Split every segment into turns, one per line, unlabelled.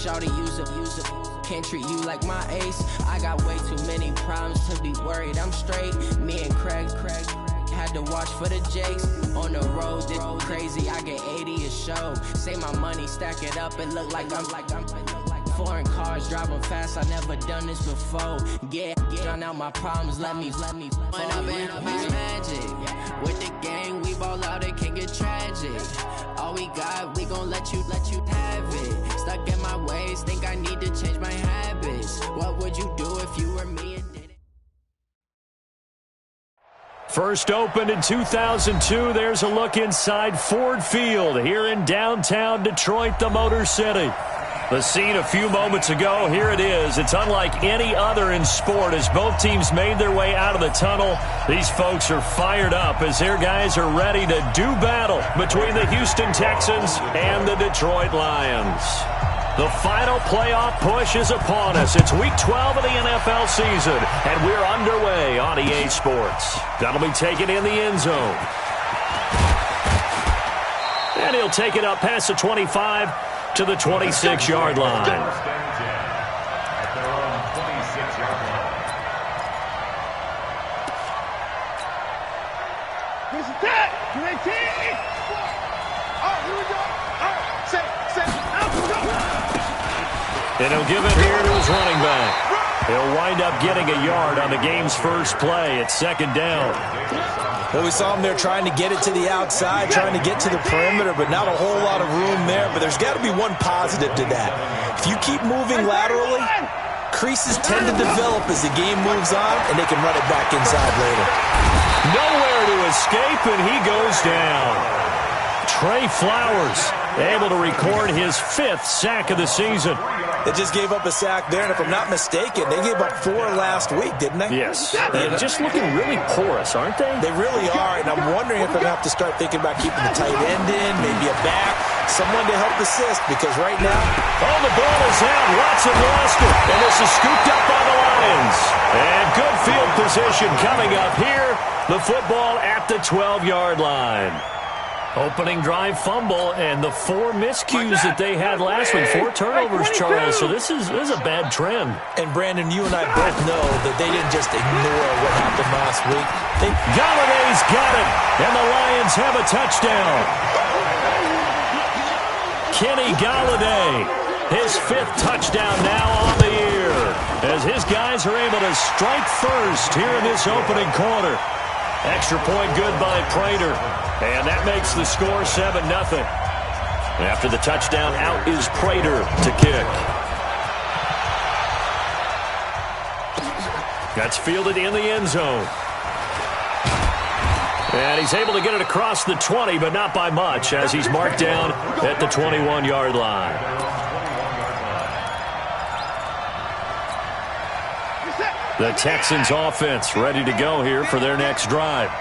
Shawty, use it. Can't treat you like my ace. I got way too many problems to be worried. I'm straight. Me and Craig had to watch for the Jakes. On the road, this crazy. I get 80 a show. Say my money, stack it up, and look like I'm foreign cars driving fast. I never done this before. Get drown out my problems. Let me. When I've been magic with the gang, we ball out. It can get tragic. All we got, we gon' let you have it. Stuck in my ways, think I need to change my habits. What would you do if you were me and did it?
First opened in 2002, there's a look inside Ford Field here in downtown Detroit, the Motor City. The scene a few moments ago, here it is. It's unlike any other in sport as both teams made their way out of the tunnel. These folks are fired up as their guys are ready to do battle between the Houston Texans and the Detroit Lions. The final playoff push is upon us. It's Week 12 of the NFL season, and we're underway on EA Sports. That'll be taken in the end zone. And he'll take it up past the 25 to the 26-yard line. And he'll give it here to his running back. He'll wind up getting a yard on the game's first play. It's second down.
Well, we saw him there trying to get it to the outside, trying to get to the perimeter, but not a whole lot of room there. But there's got to be one positive to that. If you keep moving laterally, creases tend to develop as the game moves on, and they can run it back inside later.
Nowhere to escape, and he goes down. Trey Flowers able to record his 5th sack of the season.
They just gave up a sack there, and if I'm not mistaken, they gave up 4 last week, didn't they?
Yes. They're just looking really porous, aren't they?
They really are, and I'm wondering if they're going to have to start thinking about keeping the tight end in, maybe a back, someone to help assist, because right now...
Oh, the ball is out. Watson lost it, and this is scooped up by the Lions. And good field position coming up here. The football at the 12-yard line. Opening drive fumble, and the 4 miscues that they had last week. 4 turnovers, Charles, so this is a bad trend.
And, Brandon, you and I both know that they didn't just ignore what happened last week.
Galladay's got it, and the Lions have a touchdown. Kenny Galladay, his 5th touchdown now on the year, as his guys are able to strike first here in this opening quarter. Extra point good by Prater. And that makes the score 7-0. After the touchdown, out is Prater to kick. That's fielded in the end zone. And he's able to get it across the 20, but not by much, as he's marked down at the 21-yard line. The Texans offense ready to go here for their next drive.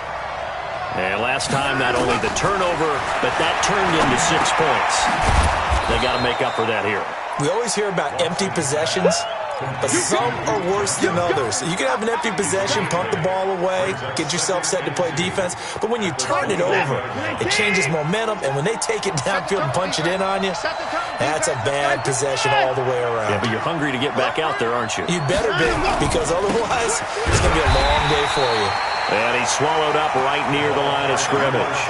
And last time, not only the turnover, but that turned into 6 points. They got to make up for that here.
We always hear about empty possessions, but some are worse than others. You can have an empty possession, pump the ball away, get yourself set to play defense, but when you turn it over, it changes momentum, and when they take it downfield and punch it in on you, that's a bad possession all the way around.
Yeah, but you're hungry to get back out there, aren't you?
You better be, because otherwise, it's going to be a long day for you.
And he's swallowed up right near the line of scrimmage.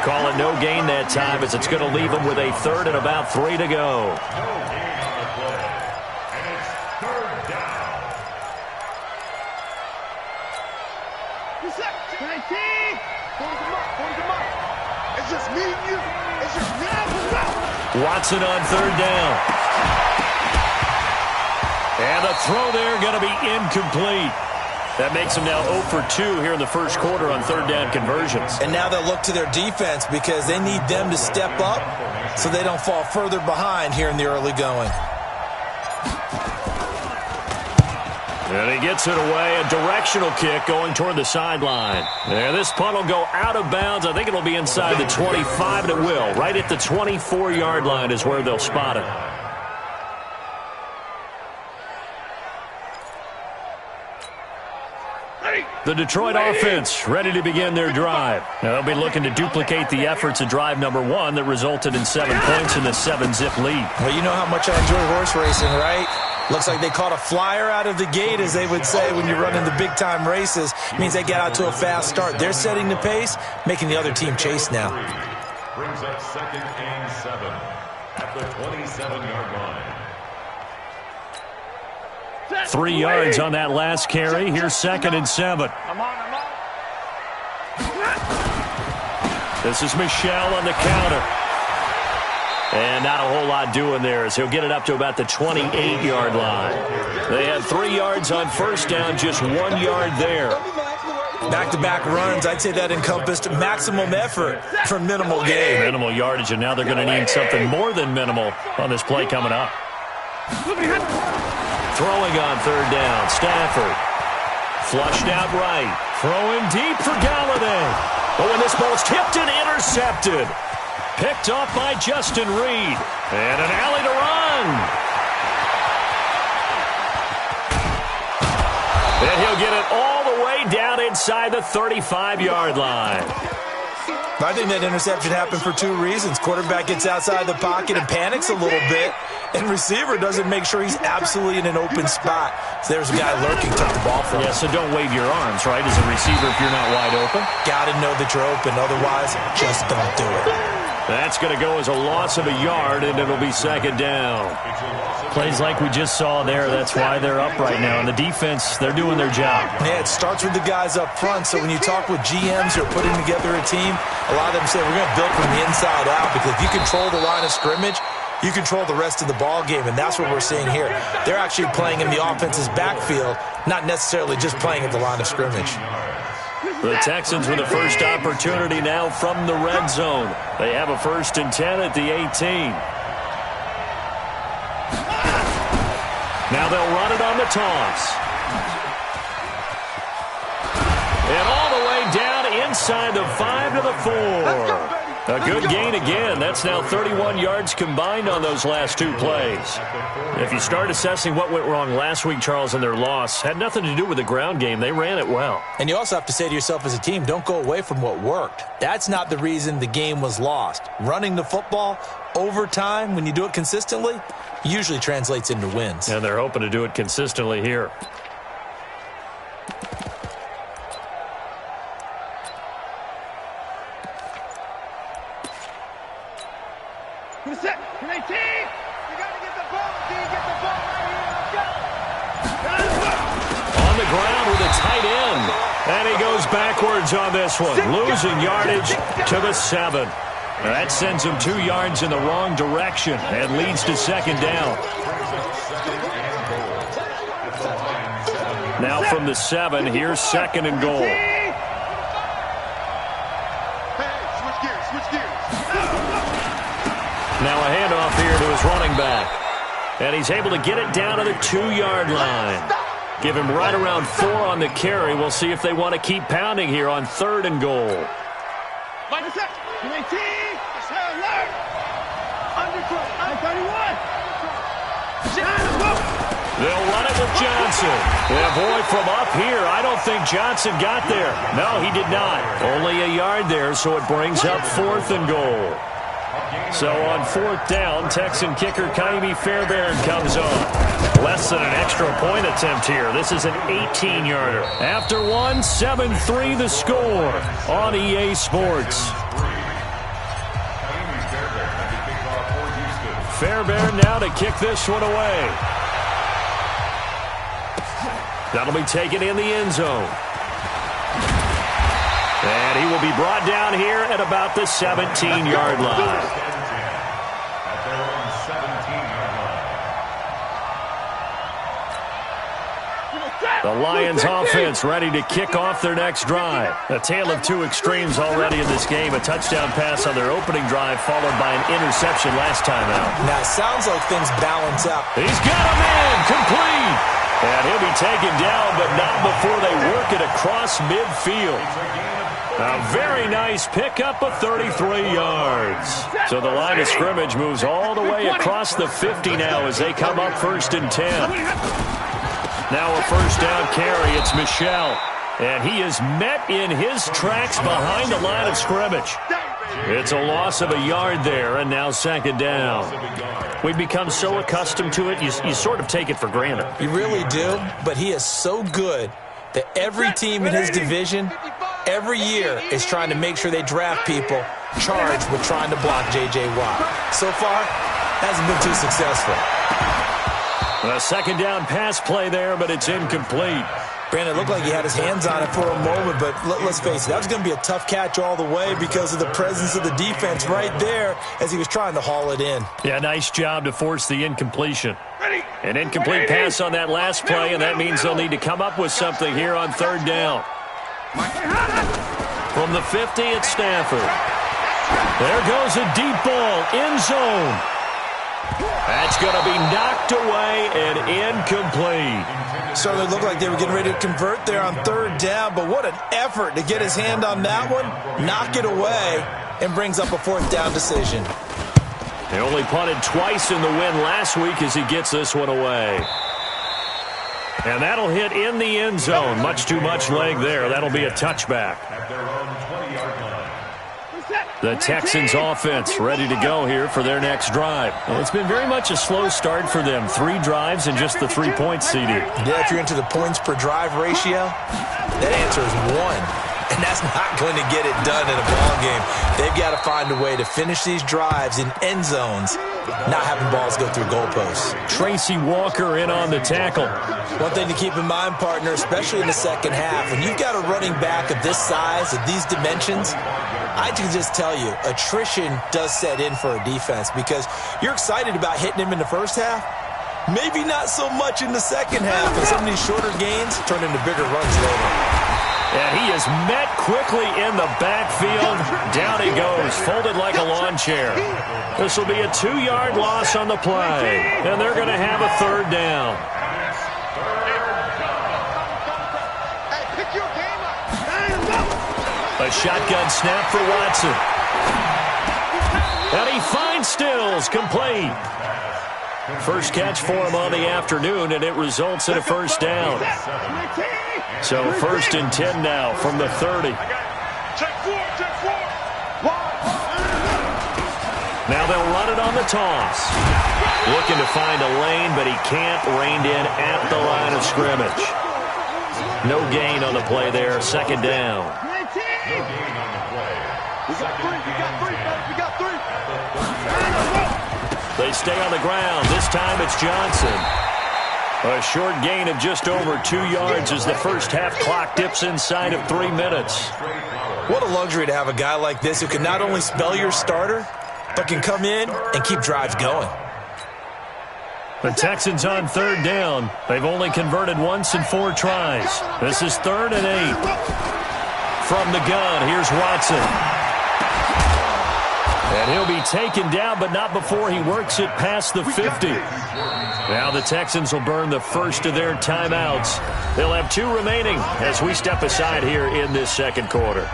Call it no gain that time, as it's going to leave him with a 3rd and about 3 to go. Watson on 3rd down. And the throw there going to be incomplete. That makes them now 0 for 2 here in the first quarter on 3rd down conversions.
And now they'll look to their defense because they need them to step up so they don't fall further behind here in the early going.
And he gets it away, a directional kick going toward the sideline. And this punt will go out of bounds. I think it'll be inside the 25, and it will. Right at the 24-yard line is where they'll spot it. The Detroit offense ready to begin their drive. Now they'll be looking to duplicate the efforts of drive number 1 that resulted in 7 points in the 7-zip lead.
Well, you know how much I enjoy horse racing, right? Looks like they caught a flyer out of the gate, as they would say when you're running the big-time races. It means they get out to a fast start. They're setting the pace, making the other team chase now.
Brings up 2nd and 7 at the 27-yard line.
3 yards on that last carry. Here's 2nd and 7. This is Michel on the counter. And not a whole lot doing there as he'll get it up to about the 28-yard line. They had 3 yards on first down, just 1 yard there.
Back-to-back runs, I'd say that encompassed maximum effort for minimal gain.
Minimal yardage, and now they're going to need something more than minimal on this play coming up. Throwing on 3rd down, Stafford. Flushed out right. Throwing deep for Galladay. But when this ball's tipped and intercepted. Picked off by Justin Reed. And an alley to run. And he'll get it all the way down inside the 35-yard line.
I think that interception happened for 2 reasons. Quarterback gets outside the pocket and panics a little bit, and receiver doesn't make sure he's absolutely in an open spot. So there's a guy lurking, took the ball from him.
Yeah, so don't wave your arms, right, as a receiver if you're not wide open.
Got to know that you're open. Otherwise, just don't do it.
That's going to go as a loss of a yard, and it'll be 2nd down. Plays like we just saw there, that's why they're up right now. And the defense, they're doing their job.
Yeah, it starts with the guys up front. So when you talk with GMs who are putting together a team, a lot of them say we're going to build from the inside out, because if you control the line of scrimmage, you control the rest of the ball game, and that's what we're seeing here. They're actually playing in the offense's backfield, not necessarily just playing at the line of scrimmage.
The Texans with a first opportunity now from the red zone. They have a 1st and 10 at the 18. Now they'll run it on the toss. And all the way down inside the 5 to the 4. A good gain again. That's now 31 yards combined on those last 2 plays. If you start assessing what went wrong last week, Charles, in their loss, had nothing to do with the ground game. They ran it well.
And you also have to say to yourself as a team, don't go away from what worked. That's not the reason the game was lost. Running the football over time, when you do it consistently, usually translates into wins.
And they're hoping to do it consistently here. And he goes backwards on this one, losing yardage to the 7. That sends him 2 yards in the wrong direction and leads to 2nd down. Now from the 7, here's 2nd and goal. Now a handoff here to his running back. And he's able to get it down to the 2-yard line. Give him right around 4 on the carry. We'll see if they want to keep pounding here on 3rd and goal. They'll run it with Johnson. Yeah, boy, from up here, I don't think Johnson got there. No, he did not. Only a yard there, so it brings up 4th and goal. So on 4th down, Texan kicker Kaimi Fairbairn comes on. Less than an extra point attempt here. This is an 18-yarder. After 1, 7-3 the score on EA Sports. Fairbairn now to kick this one away. That'll be taken in the end zone. And he will be brought down here at about the 17-yard line. The Lions offense ready to kick off their next drive. A tale of 2 extremes already in this game. A touchdown pass on their opening drive followed by an interception last time out.
Now, it sounds like things balance up.
He's got him in, complete. And he'll be taken down, but not before they work it across midfield. A very nice pickup of 33 yards. So the line of scrimmage moves all the way across the 50 now as they come up 1st and 10. Now a 1st down carry. It's Michel. And he is met in his tracks behind the line of scrimmage. It's a loss of a yard there, and now second down. We've become so accustomed to it, you sort of take it for granted.
You really do, but he is so good that every team in his division, every year, is trying to make sure they draft people charged with trying to block J.J. Watt. So far, hasn't been too successful.
A second down pass play there, but it's incomplete.
Brandon, it looked like he had his hands on it for a moment, but let's face it, that was going to be a tough catch all the way because of the presence of the defense right there as he was trying to haul it in.
Yeah, nice job to force the incompletion. An incomplete pass on that last play, and that means they'll need to come up with something here on third down. From the 50, it's Stafford. There goes a deep ball, end zone. That's going to be knocked away and incomplete.
Certainly looked like they were getting ready to convert there on third down, but what an effort to get his hand on that one, knock it away, and brings up a fourth down decision.
They only punted twice in the win last week as he gets this one away. And that'll hit in the end zone. Much too much leg there. That'll be a touchback. The Texans offense ready to go here for their next drive. It's been very much a slow start for them. 3 drives and just the 3-point CD.
Yeah, if you're into the points per drive ratio, that answer is 1. And that's not going to get it done in a ball game. They've got to find a way to finish these drives in end zones, not having balls go through goalposts.
Tracy Walker in on the tackle.
One thing to keep in mind, partner, especially in the second half, when you've got a running back of this size, of these dimensions, I can just tell you, attrition does set in for a defense because you're excited about hitting him in the first half. Maybe not so much in the second half, and some of these shorter gains turn into bigger runs later.
And he is met quickly in the backfield. Down he goes, folded like a lawn chair. This will be a 2-yard loss on the play, and they're going to have a third down. A shotgun snap for Watson. And he finds Stills, complete. First catch for him on the afternoon, and it results in a first down. So first and 10 now from the 30. Now they'll run it on the toss. Looking to find a lane, but he can't. Reined in at the line of scrimmage. No gain on the play there. Second down. They stay on the ground. This time it's Johnson. A short gain of just over 2 yards as the first half clock dips inside of 3 minutes.
What a luxury to have a guy like this who can not only spell your starter, but can come in and keep drives going.
The Texans on third down. They've only converted once in 4 tries. This is 3rd and 8. From the gun, here's Watson. And he'll be taken down, but not before he works it past the 50. Now the Texans will burn the first of their timeouts. They'll have 2 remaining as we step aside here in this second quarter.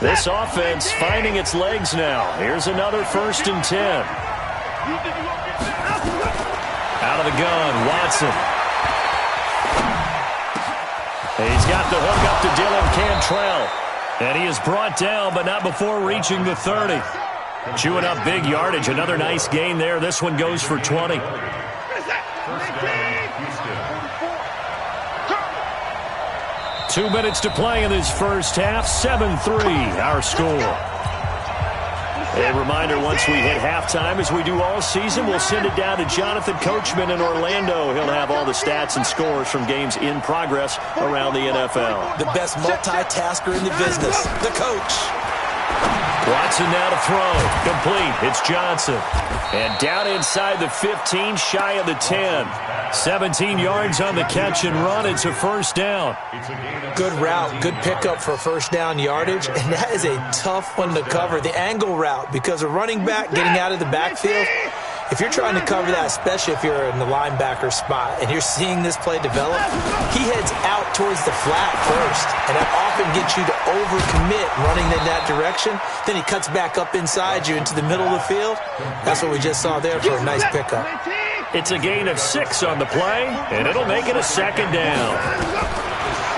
This offense finding its legs now. Here's another 1st and 10. Out of the gun, Watson. He's got the hook up to Dylan Cantrell. And he is brought down, but not before reaching the 30. Chewing up big yardage. Another nice gain there. This one goes for 20. 2 minutes to play in this first half. 7-3, our score. A reminder, once we hit halftime, as we do all season, we'll send it down to Jonathan Coachman in Orlando. He'll have all the stats and scores from games in progress around the NFL.
The best multitasker in the business, the coach.
Watson now to throw. Complete. It's Johnson. And down inside the 15, shy of the 10. 17 yards on the catch and run. It's a first down.
Good route, good pickup for first down yardage, and that is a tough one to cover. The angle route, because a running back getting out of the backfield, if you're trying to cover that, especially if you're in the linebacker spot and you're seeing this play develop, he heads out towards the flat first, and that often gets you to overcommit running in that direction. Then he cuts back up inside you into the middle of the field. That's what we just saw there for a nice pickup.
It's a gain of 6 on the play, and it'll make it a second down.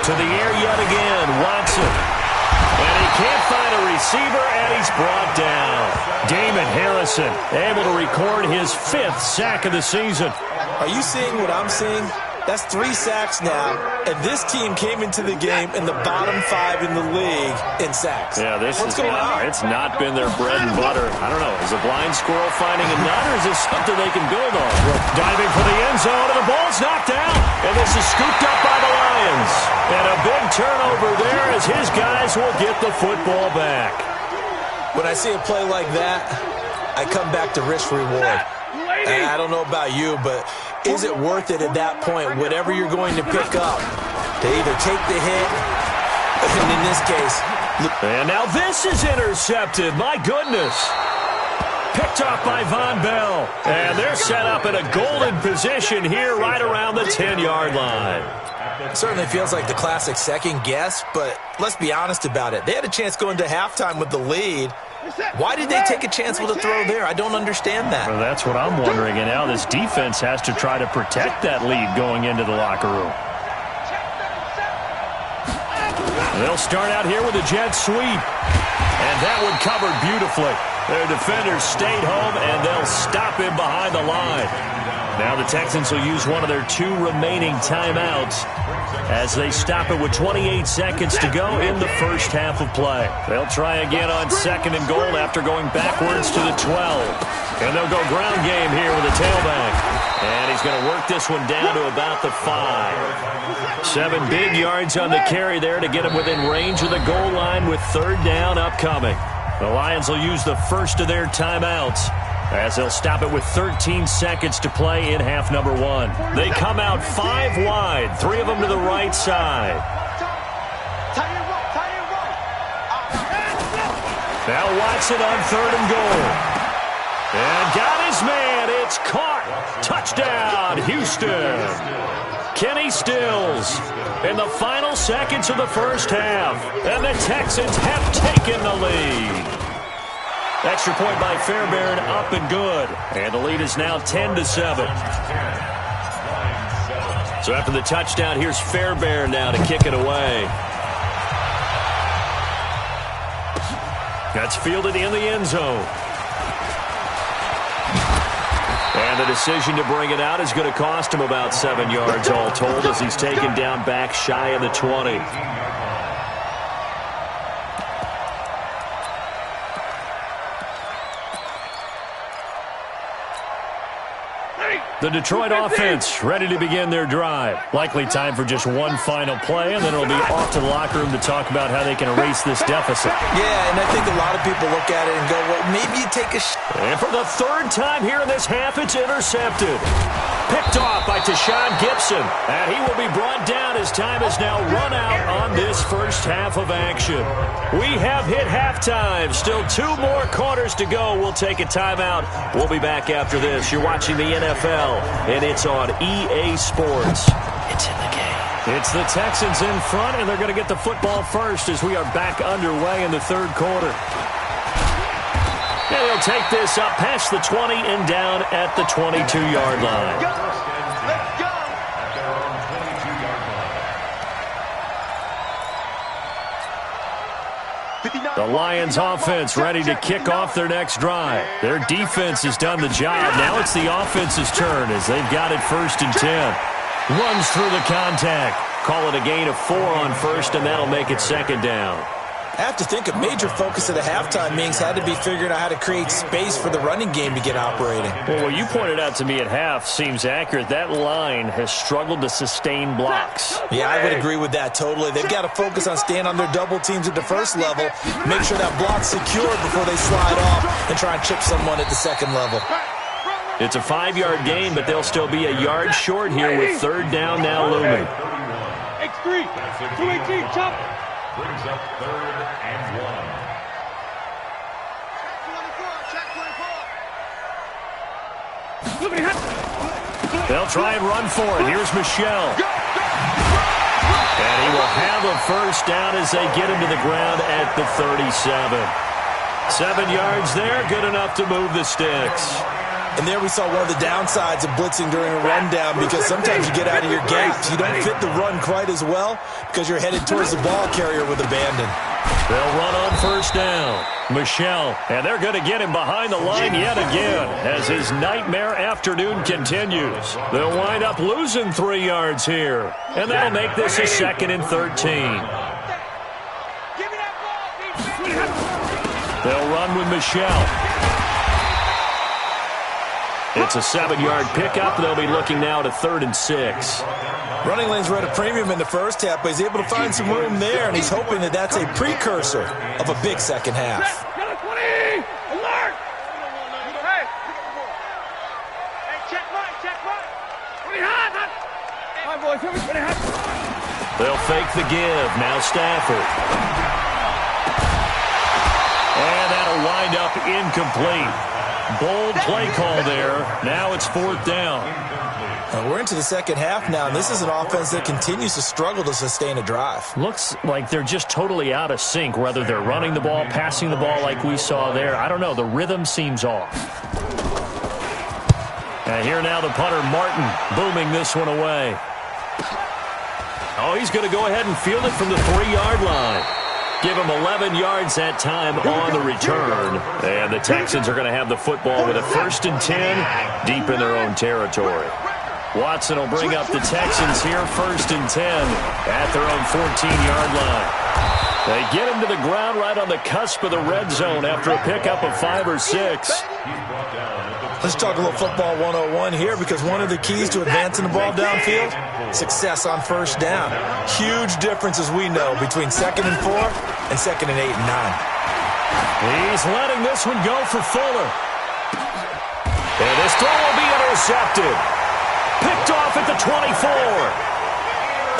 To the air yet again, Watson. And he can't find a receiver, and he's brought down. Damon Harrison able to record his 5th sack of the season.
Are you seeing what I'm seeing? That's 3 sacks now, and this team came into the game in the bottom 5 in the league in sacks.
Yeah,
What's going on?
It's not been their bread and butter. I don't know. Is a blind squirrel finding a nut, or is this something they can build on? Diving for the end zone, and the ball's knocked out. And this is scooped up by the Lions. And a big turnover there as his guys will get the football back.
When I see a play like that, I come back to risk reward. And I don't know about you, but is it worth it at that point, whatever you're going to pick up, to either take the hit, and in this case...
And now this is intercepted. My goodness. Picked off by Von Bell. And they're set up in a golden position here right around the 10-yard line.
It certainly feels like the classic second guess, but let's be honest about it. They had a chance going to halftime with the lead. Why did they take a chance with a throw there? I don't understand that.
Well, that's what I'm wondering, and now this defense has to try to protect that lead going into the locker room. They'll start out here with a jet sweep, and that one covered beautifully. Their defenders stayed home, and they'll stop him behind the line. Now the Texans will use one of their 2 remaining timeouts as they stop it with 28 seconds to go in the first half of play. They'll try again on 2nd and goal after going backwards to the 12. And they'll go ground game here with a tailback. And he's going to work this one down to about the 5. 7 big yards on the carry there to get him within range of the goal line with 3rd down upcoming. The Lions will use the first of their timeouts as they'll stop it with 13 seconds to play in half number 1. They come out 5 wide, 3 of them to the right side. Now Watson on 3rd and goal. And got his man. It's caught. Touchdown, Houston. Kenny Stills in the final seconds of the first half. And the Texans have taken the lead. Extra point by Fairbairn, up and good. And the lead is now 10-7. So after the touchdown, here's Fairbairn now to kick it away. That's fielded in the end zone. And the decision to bring it out is going to cost him about 7 yards all told as he's taken down back shy of the 20. The Detroit offense ready to begin their drive. Likely time for just one final play, and then it'll be off to the locker room to talk about how they can erase this deficit.
Yeah, and I think a lot of people look at it and go, well, maybe you take a
And for the 3rd time here in this half, it's intercepted. Picked off by Tashawn Gibson. And he will be brought down as time is now run out on this first half of action. We have hit halftime. Still 2 more quarters to go. We'll take a timeout. We'll be back after this. You're watching the NFL, and it's on EA Sports. It's in the game. It's the Texans in front, and they're going to get the football first as we are back underway in the 3rd quarter. And they'll take this up past the 20 and down at the 22-yard line.
Let's go.
The Lions offense ready to kick off their next drive. Their defense has done the job. Now it's the offense's turn as they've got it 1st and 10. Runs through the contact. Call it a gain of 4 on 1st, and that'll make it 2nd down.
I have to think a major focus of the halftime meetings had to be figuring out how to create space for the running game to get operating.
Well, what you pointed out to me at half seems accurate. That line has struggled to sustain blocks.
Yeah, I would agree with that totally. They've got to focus on staying on their double teams at the first level, make sure that block's secured before they slide off and try and chip someone at the 2nd level.
It's a 5-yard gain, but they'll still be a yard short here with 3rd down now looming.
X3, 218, chop.
Brings up 3rd and 1.
They'll try and run for it. Here's Michelle. And he will have a 1st down as they get him to the ground at the 37. 7 yards there, good enough to move the sticks.
And there we saw one of the downsides of blitzing during a rundown, because sometimes you get out of your gaps. You don't fit the run quite as well because you're headed towards the ball carrier with abandon.
They'll run on first down. Michelle, and they're going to get him behind the line yet again as his nightmare afternoon continues. They'll wind up losing 3 yards here, and that'll make this a 2nd and 13. They'll run with Michelle. It's a 7-yard pickup. They'll be looking now to 3rd and 6.
Running lanes were at a premium in the first half, but he's able to find some room there, and he's hoping that that's a precursor of a big second half.
They'll fake the give. Now Stafford. And that'll wind up incomplete. Bold play call there. Now it's 4th down.
We're into the second half now, and this is an offense that continues to struggle to sustain a drive.
Looks like they're just totally out of sync, whether they're running the ball, passing the ball like we saw there. I don't know. The rhythm seems off. And here now the punter, Martin, booming this one away. Oh, he's going to go ahead and field it from the 3-yard line. Give him 11 yards that time on the return. And the Texans are going to have the football with a 1st and 10 deep in their own territory. Watson will bring up the Texans here, 1st and 10 at their own 14-yard line. They get him to the ground right on the cusp of the red zone after a pickup of 5 or 6.
Let's talk a little football 101 here, because one of the keys to advancing the ball downfield, success on first down. Huge difference, as we know, between 2nd and 4 and 2nd and 8 and 9.
He's letting this one go for Fuller. And this throw will be intercepted. Picked off at the 24.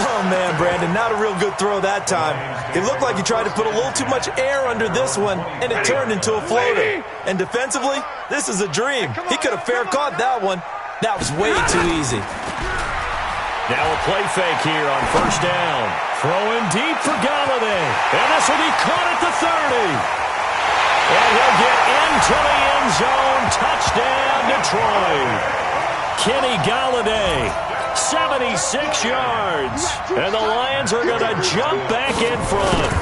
Oh, man, Brandon, not a real good throw that time. It looked like he tried to put a little too much air under this one, and it turned into a floater. And defensively, this is a dream. He could have fair caught that one. That was way too easy.
Now a play fake here on first down. Throwing deep for Galladay. And this will be caught at the 30. And he'll get into the end zone. Touchdown, Detroit. Kenny Galladay, 76 yards. And the Lions are going to jump back in front.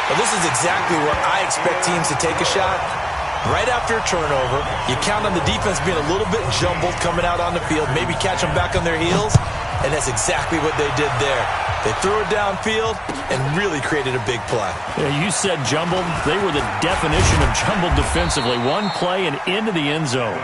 Well, this is exactly where I expect teams to take a shot. Right after a turnover, you count on the defense being a little bit jumbled coming out on the field, maybe catch them back on their heels, and that's exactly what they did there. They threw it downfield and really created a big play.
Yeah, you said jumbled. They were the definition of jumbled defensively. One play and into the end zone.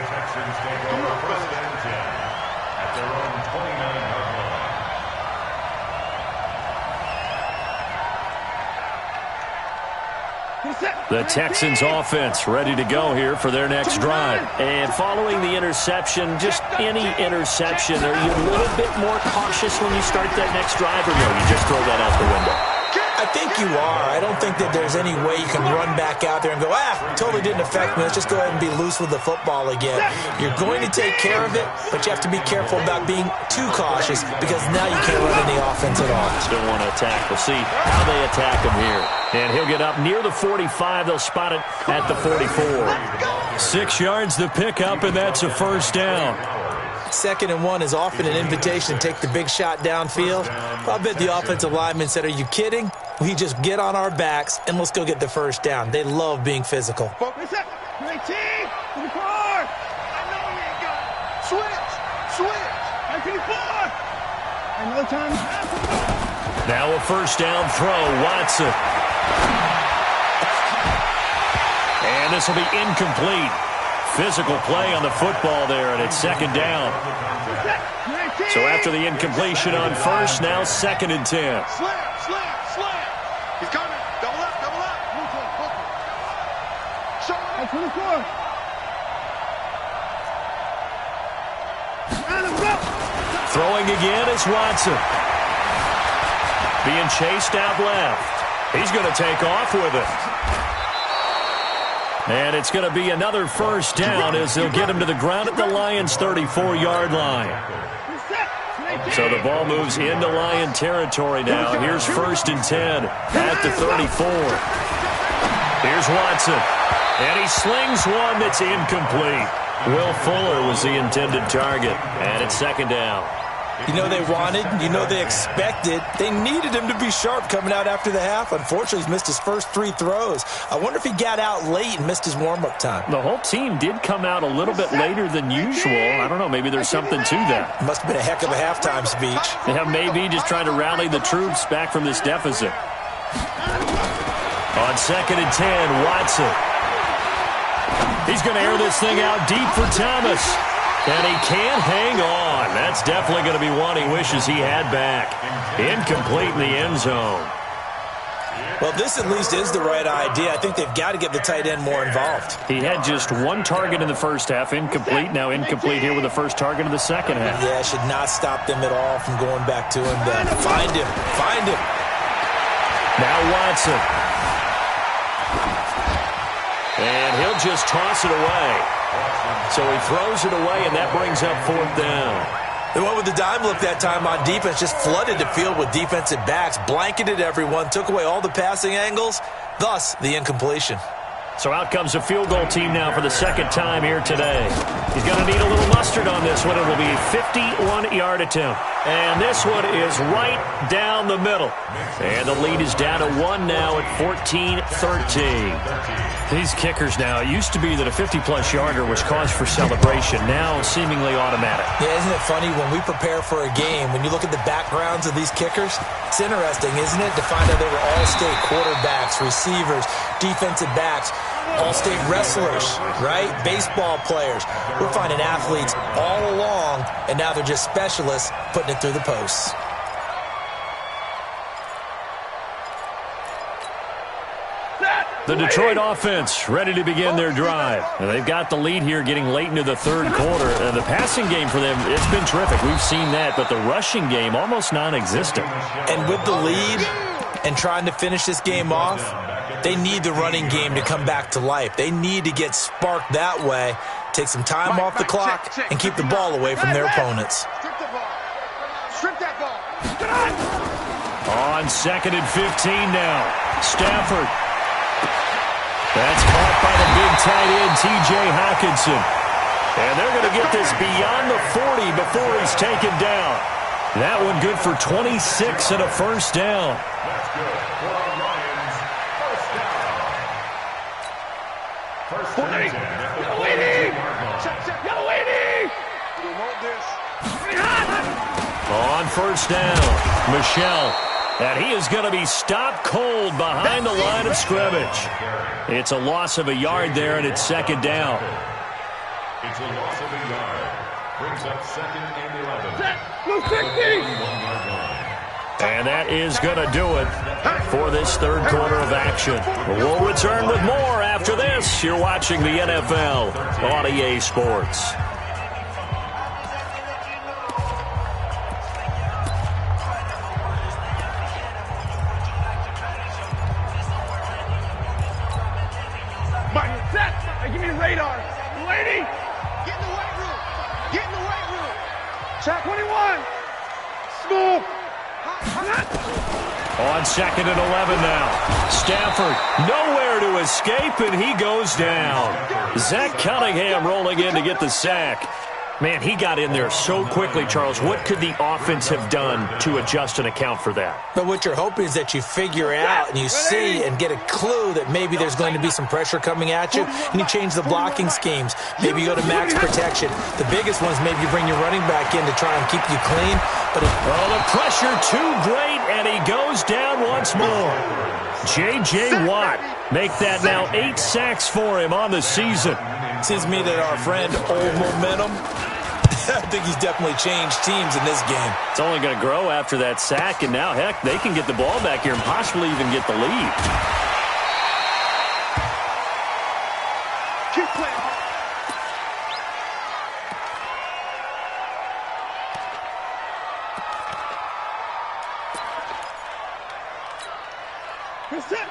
The Texans offense ready to go here for their next drive. And following the interception, just any interception, are you a little bit more cautious when you start that next drive, or no, you just throw that out the window?
I think you are. I don't think that there's any way you can run back out there and go, totally didn't affect me. Let's just go ahead and be loose with the football again. You're going to take care of it, but you have to be careful about being too cautious, because now you can't run any offense at all.
Still want to attack. We'll see how they attack him here. And he'll get up near the 45. They'll spot it at the 44. 6 yards the pickup, and that's a first down.
2nd and 1 is often an invitation to take the big shot downfield. I bet the offensive lineman said, are you kidding? We just get on our backs and let's go get the first down. They love being physical.
Focus up. 19, 24. I know you ain't got it. Switch. 24. Another time.
Now a first down throw, Watson. And this will be incomplete. Physical play on the football there, and it's 2nd down. So after the incompletion on first, now 2nd and 10.
Slam. He's coming. Double up. Show him. 24.
Throwing again is Watson. Being chased out left. He's going to take off with it. And it's going to be another first down as they'll get him to the ground at the Lions' 34-yard line. So the ball moves into Lion territory now. Here's 1st and 10 at the 34. Here's Watson. And he slings one that's incomplete. Will Fuller was the intended target. And it's second down.
You know they wanted, you know they expected. They needed him to be sharp coming out after the half. Unfortunately, he's missed his first 3 throws. I wonder if he got out late and missed his warm-up time.
The whole team did come out a little bit later than usual. I don't know, maybe there's something to that.
Must have been a heck of a halftime speech.
Yeah, maybe just trying to rally the troops back from this deficit. On 2nd and 10, Watson. He's going to air this thing out deep for Thomas. And he can't hang on. That's definitely going to be one he wishes he had back. Incomplete in the end zone.
Well, this at least is the right idea. I think they've got to get the tight end more involved.
He had just 1 target in the first half, incomplete. Now incomplete here with the first target of the second half.
Yeah, should not stop them at all from going back to him then. Find him. Find him.
Now Watson. And he'll just toss it away. So he throws it away, and that brings up 4th down.
They went with the dime look that time on defense, just flooded the field with defensive backs, blanketed everyone, took away all the passing angles, thus the incompletion.
So out comes a field goal team now for the second time here today. He's going to need a little mustard on this one. It'll be a 51-yard attempt. And this one is right down the middle. And the lead is down to 1 now at 14-13. These kickers now, it used to be that a 50-plus yarder was cause for celebration. Now seemingly automatic.
Yeah, isn't it funny when we prepare for a game, when you look at the backgrounds of these kickers, it's interesting, isn't it, to find out they were all-state quarterbacks, receivers, defensive backs, all-state wrestlers, right? Baseball players. We're finding athletes all along, and now they're just specialists putting it through the posts.
The Detroit offense ready to begin their drive. And they've got the lead here getting late into the third quarter. And the passing game for them, it's been terrific. We've seen that. But the rushing game, almost non-existent.
And with the lead and trying to finish this game off, they need the running game to come back to life. They need to get sparked that way, take some time off the clock, and keep the ball away from their opponents.
Strip the ball. Strip that ball.
On 2nd and 15 now. Stafford. That's caught by the big tight end, T.J. Hawkinson. And they're going to get this beyond the 40 before he's taken down. That one good for 26 and a first down.
That's good for Lions. First down. First down.
On first down, Michelle. And he is going to be stopped cold behind the line of scrimmage. It's a loss of a yard there, and it's second down.
It's a loss of a yard. Brings up 2nd and 11.
And that is going to do it for this third quarter of action. We'll return with more after this. You're watching the NFL on EA Sports.
Give me radar. Lady! Get in the weight room. Get in the weight room. Track 21. Smooth.
On 2nd and 11 now. Stafford nowhere to escape, and he goes down. Zach Cunningham rolling in to get the sack. Man, he got in there so quickly, Charles. What could the offense have done to adjust and account for that?
But what you're hoping is that you figure out and you see and get a clue that maybe there's going to be some pressure coming at you, and you change the blocking schemes. Maybe you go to max protection. The biggest one is maybe you bring your running back in to try and keep you clean. But
the pressure too great, and he goes down once more. J.J. Watt make that now 8 sacks for him on the season.
Seems to me that our friend Old Momentum, I think he's definitely changed teams in this game.
It's only going to grow after that sack, and now, heck, they can get the ball back here and possibly even get the lead.
Keep playing.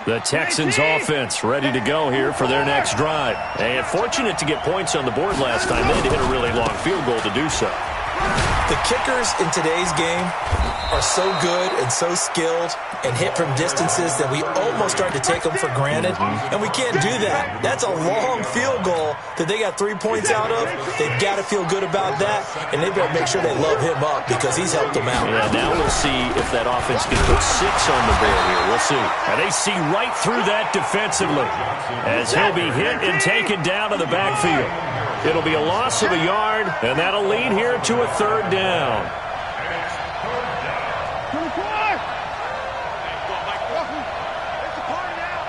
The Texans offense ready to go here for their next drive. And fortunate to get points on the board last time. They had to hit a really long field goal to do so.
The kickers in today's game are so good and so skilled and hit from distances that we almost start to take them for granted, and we can't do that. That's a long field goal that they got 3 points out of. They've got to feel good about that, and they better make sure they love him up because he's helped them out.
Yeah, now we'll see if that offense can put 6 on the board here. We'll see. And they see right through that defensively as he'll be hit and taken down to the backfield. It'll be a loss of a yard, and that'll lead here to a 3rd down.
24! It's a party now.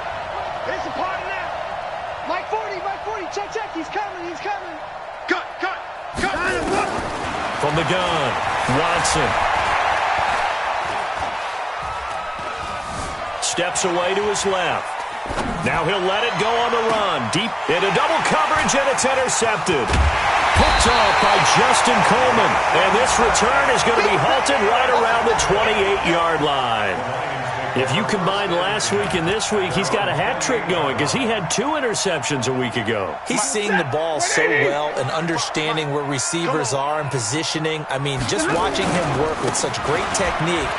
It's a party now. Mike 40, check, he's coming. Cut.
From the gun, Watson. Steps away to his left. Now he'll let it go on the run. Deep into double coverage, and it's intercepted. Picked off by Justin Coleman. And this return is going to be halted right around the 28-yard line. If you combine last week and this week, he's got a hat trick going because he had 2 interceptions a week ago.
He's seeing the ball so well and understanding where receivers are and positioning. I mean, just watching him work with such great technique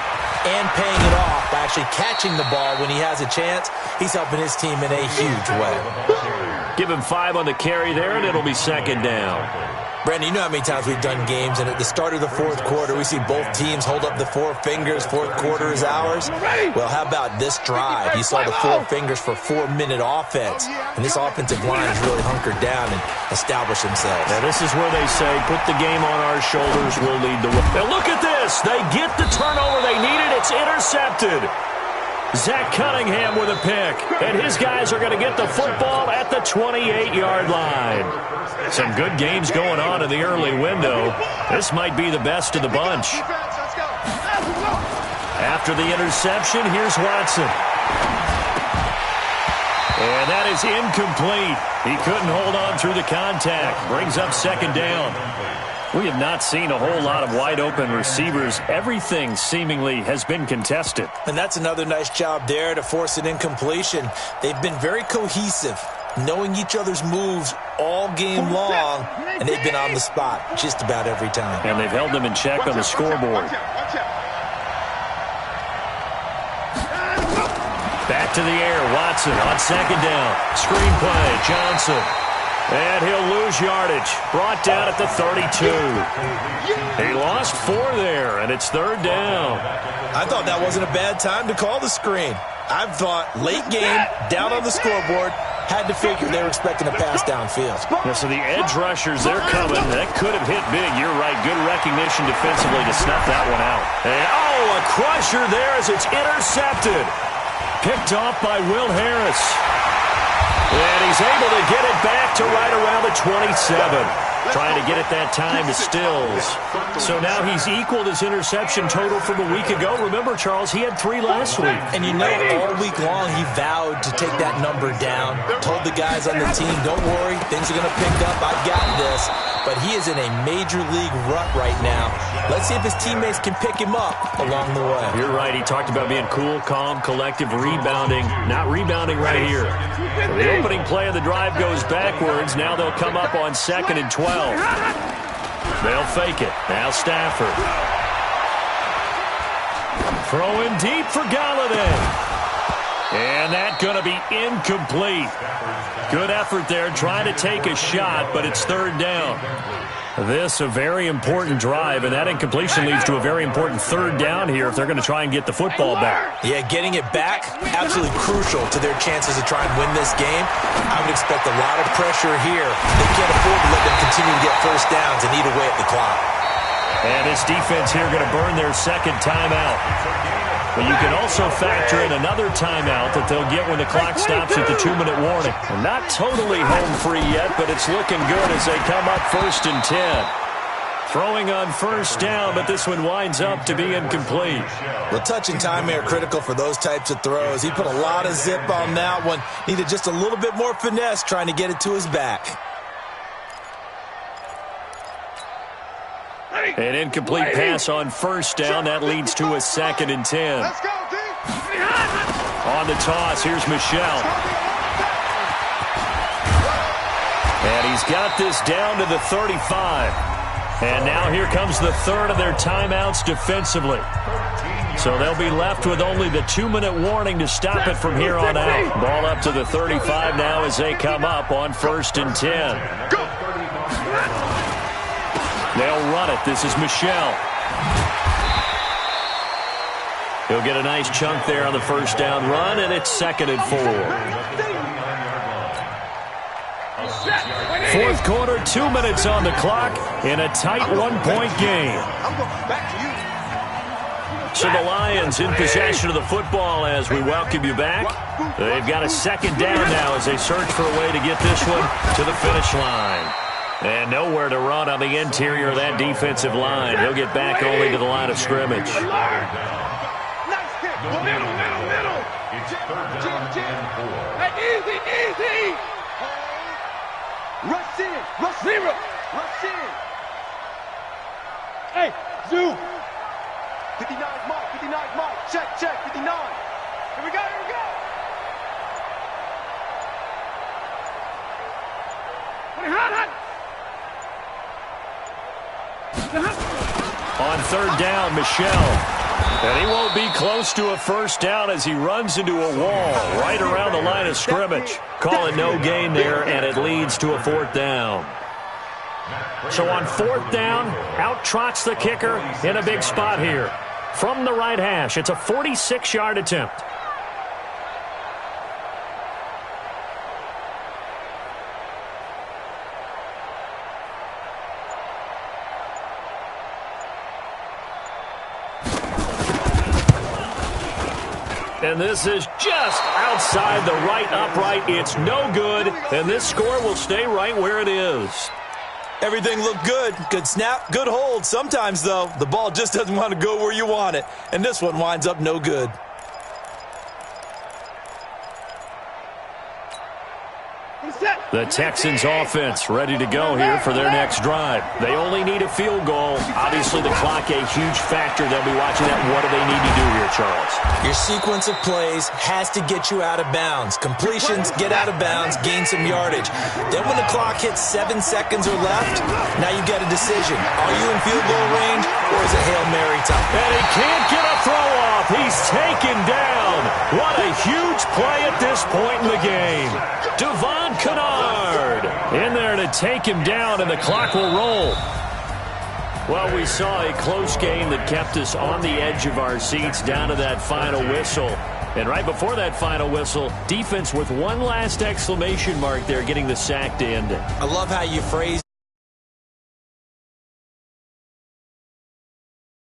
and paying it off by actually catching the ball when he has a chance, he's helping his team in a huge way.
Give him 5 on the carry there, and it'll be 2nd down.
Brandon, you know how many times we've done games, and at the start of the 4th quarter, we see both teams hold up the 4 fingers, 4th quarter is ours. Well, how about this drive? You saw the 4 fingers for 4-minute offense, and this offensive line has really hunkered down and established themselves.
Now, this is where they say, put the game on our shoulders, we'll lead the way. Now, look at this. They get the turnover they needed. It's intercepted. Zach Cunningham with a pick, and his guys are going to get the football at the 28-yard line. Some good games going on in the early window. This might be the best of the bunch. After the interception, here's Watson. And that is incomplete. He couldn't hold on through the contact. Brings up 2nd down. We have not seen a whole lot of wide-open receivers. Everything seemingly has been contested.
And that's another nice job there to force an incompletion. They've been very cohesive, knowing each other's moves all game long, and they've been on the spot just about every time.
And they've held them in check on the scoreboard. Back to the air, Watson on 2nd down. Screen play, Johnson. And he'll lose yardage. Brought down at the 32. He lost 4 there, and it's 3rd down.
I thought that wasn't a bad time to call the screen. I thought late game, down on the scoreboard, had to figure they were expecting a pass downfield.
Yeah, so the edge rushers, they're coming. That could have hit big. You're right. Good recognition defensively to snuff that one out. And, a crusher there as it's intercepted. Picked off by Will Harris. And he's able to get it back to right around the 27. Trying to get it that time to Stills. So now he's equaled his interception total from a week ago. Remember, Charles, he had 3 last week.
And you know, all week long he vowed to take that number down. Told the guys on the team, don't worry, things are going to pick up. I've got this. But he is in a major league rut right now. Let's see if his teammates can pick him up along the way.
You're right. He talked about being cool, calm, collective, rebounding. Not rebounding right here. So the opening play of the drive goes backwards. Now they'll come up on 2nd and 12. They'll fake it. Now Stafford. Throwing deep for Galladay. And that's going to be incomplete. Good effort there trying to take a shot, but it's 3rd down. This a very important drive, and that incompletion leads to a very important 3rd down here if they're going to try and get the football back.
Yeah, getting it back, absolutely crucial to their chances to try and win this game. I would expect a lot of pressure here. They can't afford to let them continue to get first downs and eat away at the clock.
And this defense here going to burn their 2nd timeout. But you can also factor in another timeout that they'll get when the clock stops at the 2-minute warning. Well, not totally home free yet, but it's looking good as they come up 1st and 10. Throwing on 1st down, but this one winds up to be incomplete.
Well, touch and timing are critical for those types of throws. He put a lot of zip on that one. Needed just a little bit more finesse trying to get it to his back.
An incomplete pass on 1st down. That leads to a 2nd and 10.
Let's go, D.
On the toss, here's Michel. And he's got this down to the 35. And now here comes the third of their timeouts defensively. So they'll be left with only the 2-minute warning to stop it from here on out. Ball up to the 35 now as they come up on 1st and 10. They'll run it. This is Michel. He'll get a nice chunk there on the first down run, and it's 2nd and 4. Fourth quarter, 2 minutes on the clock in a tight 1-point game. So the Lions in possession of the football as we welcome you back. They've got a 2nd down now as they search for a way to get this one to the finish line. And nowhere to run on the interior of that defensive line. He'll get back only to the line of scrimmage.
Nice kick. Middle.
It's 3rd down and 4.
Hey, easy. Rush in. Rush in. Hey, Zoo. 59 mark. Check, 59. Here we go. Hot.
On 3rd down, Michel. And he won't be close to a first down as he runs into a wall right around the line of scrimmage. Call it no gain there, and it leads to a 4th down. So on 4th down, out trots the kicker in a big spot here. From the right hash, it's a 46-yard attempt. And this is just outside the right upright. It's no good, and this score will stay right where it is.
Everything looked good. Good snap, good hold. Sometimes, though, the ball just doesn't want to go where you want it. And this one winds up no good.
The Texans offense ready to go here for their next drive. They only need a field goal. Obviously, the clock a huge factor. They'll be watching that. What do they need to do here, Charles?
Your sequence of plays has to get you out of bounds. Completions, get out of bounds, gain some yardage. Then when the clock hits 7 seconds or left, now you get a decision. Are you in field goal range, or is it Hail Mary time?
And he can't get a throw off. He's taken down. What a huge play at this point in the game. Devon Kennard in there to take him down, and the clock will roll. Well, we saw a close game that kept us on the edge of our seats down to that final whistle. And right before that final whistle, defense with one last exclamation mark there, getting the sack to end it.
I love how you phrase